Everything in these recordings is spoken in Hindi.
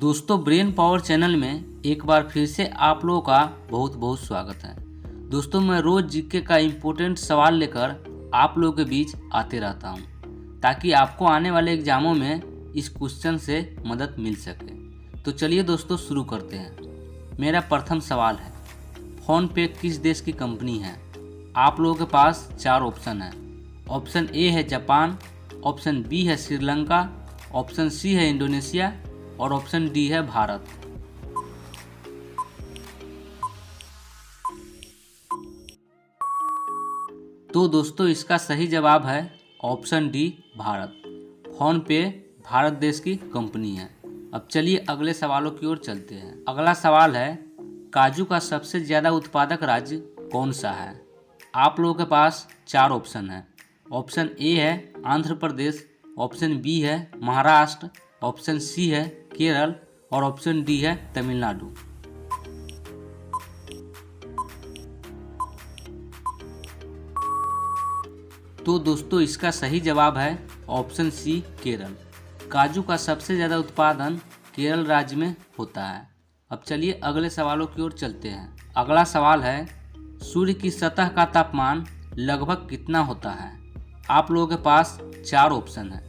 दोस्तों, ब्रेन पावर चैनल में एक बार फिर से आप लोगों का बहुत बहुत स्वागत है। दोस्तों, मैं रोज जीके का इम्पोर्टेंट सवाल लेकर आप लोगों के बीच आते रहता हूं, ताकि आपको आने वाले एग्जामों में इस क्वेश्चन से मदद मिल सके। तो चलिए दोस्तों, शुरू करते हैं। मेरा प्रथम सवाल है, फोन पे किस देश की कंपनी है? आप लोगों के पास चार ऑप्शन है। ऑप्शन ए है जापान, ऑप्शन बी है श्रीलंका, ऑप्शन सी है इंडोनेशिया और ऑप्शन डी है भारत। तो दोस्तों, इसका सही जवाब है ऑप्शन डी भारत। फोन पे भारत देश की कंपनी है। अब चलिए अगले सवालों की ओर चलते हैं। अगला सवाल है, काजू का सबसे ज्यादा उत्पादक राज्य कौन सा है? आप लोगों के पास चार ऑप्शन है। ऑप्शन ए है आंध्र प्रदेश, ऑप्शन बी है महाराष्ट्र, ऑप्शन सी है केरल और ऑप्शन डी है तमिलनाडु। तो दोस्तों, इसका सही जवाब है ऑप्शन सी केरल। काजू का सबसे ज़्यादा उत्पादन केरल राज्य में होता है। अब चलिए अगले सवालों की ओर चलते हैं। अगला सवाल है, सूर्य की सतह का तापमान लगभग कितना होता है? आप लोगों के पास चार ऑप्शन है।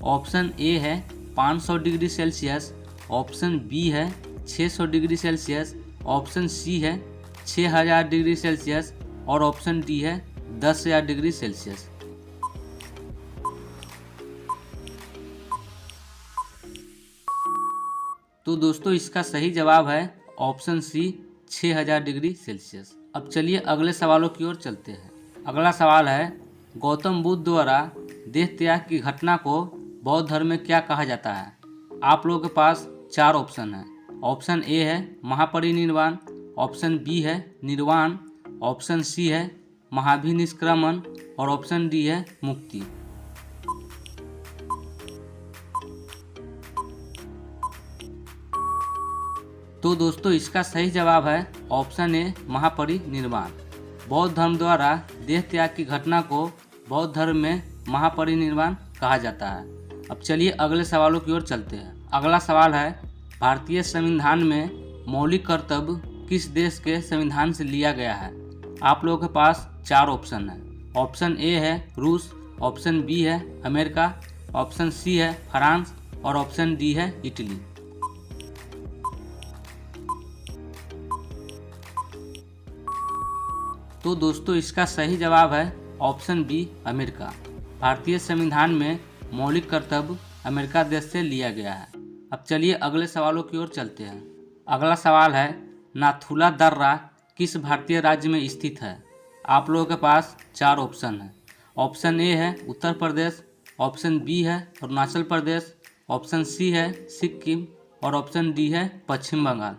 ऑप्शन ए है 500 डिग्री सेल्सियस, ऑप्शन बी है 600 डिग्री सेल्सियस, ऑप्शन सी है 6000 डिग्री सेल्सियस और ऑप्शन डी है 10,000 डिग्री सेल्सियस। तो दोस्तों, इसका सही जवाब है ऑप्शन सी 6000 डिग्री सेल्सियस। अब चलिए अगले सवालों की ओर चलते हैं। अगला सवाल है, गौतम बुद्ध द्वारा देह त्याग की घटना को बौद्ध धर्म में क्या कहा जाता है? आप लोगों के पास चार ऑप्शन है। ऑप्शन ए है महापरिनिर्वाण, ऑप्शन बी है निर्वाण, ऑप्शन सी है महाभिनिष्क्रमण और ऑप्शन डी है मुक्ति। तो दोस्तों, इसका सही जवाब है ऑप्शन ए महापरिनिर्वाण। बौद्ध धर्म द्वारा देह त्याग की घटना को बौद्ध धर्म में महापरिनिर्वाण कहा जाता है। अब चलिए अगले सवालों की ओर चलते हैं। अगला सवाल है, भारतीय संविधान में मौलिक कर्तव्य किस देश के संविधान से लिया गया है? आप लोगों के पास चार ऑप्शन है। ऑप्शन ए है रूस, ऑप्शन बी है अमेरिका, ऑप्शन सी है फ्रांस और ऑप्शन डी है इटली। तो दोस्तों, इसका सही जवाब है ऑप्शन बी अमेरिका। भारतीय संविधान में मौलिक कर्तव्य अमेरिका देश से लिया गया है। अब चलिए अगले सवालों की ओर चलते हैं। अगला सवाल है, नाथुला दर्रा किस भारतीय राज्य में स्थित है? आप लोगों के पास चार ऑप्शन है। ऑप्शन ए है उत्तर प्रदेश, ऑप्शन बी है अरुणाचल प्रदेश, ऑप्शन सी है सिक्किम और ऑप्शन डी है पश्चिम बंगाल।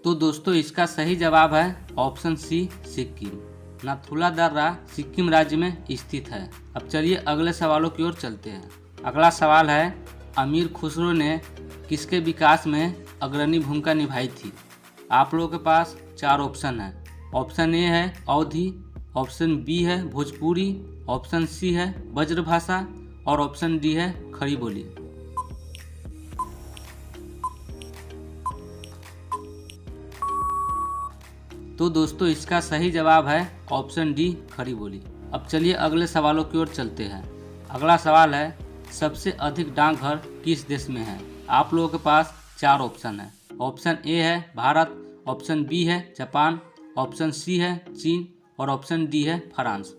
तो दोस्तों, इसका सही जवाब है ऑप्शन सी सिक्किम। नाथुला दर्रा सिक्किम राज्य में स्थित है। अब चलिए अगले सवालों की ओर चलते हैं। अगला सवाल है, अमीर खुसरो ने किसके विकास में अग्रणी भूमिका निभाई थी? आप लोगों के पास चार ऑप्शन है। ऑप्शन ए है अवधी, ऑप्शन बी है भोजपुरी, ऑप्शन सी है ब्रजभाषा और ऑप्शन डी है खड़ी बोली। तो दोस्तों, इसका सही जवाब है ऑप्शन डी खड़ी बोली। अब चलिए अगले सवालों की ओर चलते हैं। अगला सवाल है, सबसे अधिक डाकघर किस देश में है? आप लोगों के पास चार ऑप्शन है। ऑप्शन ए है भारत, ऑप्शन बी है जापान, ऑप्शन सी है चीन और ऑप्शन डी है फ्रांस।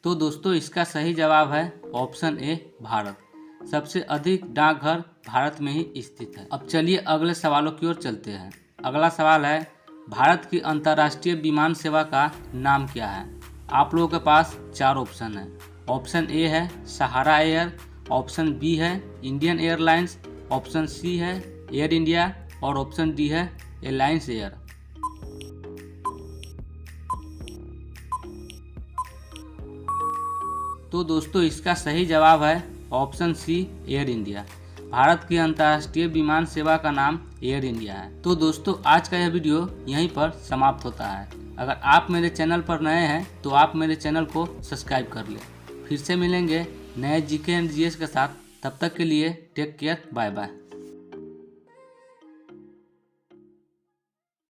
तो दोस्तों, इसका सही जवाब है ऑप्शन ए भारत। सबसे अधिक डाकघर भारत में ही स्थित है। अब चलिए अगले सवालों की ओर चलते हैं। अगला सवाल है, भारत की अंतर्राष्ट्रीय विमान सेवा का नाम क्या है? आप लोगों के पास चार ऑप्शन है। ऑप्शन ए है सहारा एयर, ऑप्शन बी है इंडियन एयरलाइंस, ऑप्शन सी है एयर इंडिया और ऑप्शन डी है एलायंस एयर। तो दोस्तों, इसका सही जवाब है ऑप्शन सी एयर इंडिया। भारत की अंतर्राष्ट्रीय विमान सेवा का नाम एयर इंडिया है। तो दोस्तों आज का यह वीडियो यहीं पर समाप्त होता है। अगर आप मेरे चैनल पर नए हैं तो आप मेरे चैनल को सब्सक्राइब कर लें। फिर से मिलेंगे नए जीके एंड जीएस के साथ। तब तक के लिए टेक केयर, बाय बाय।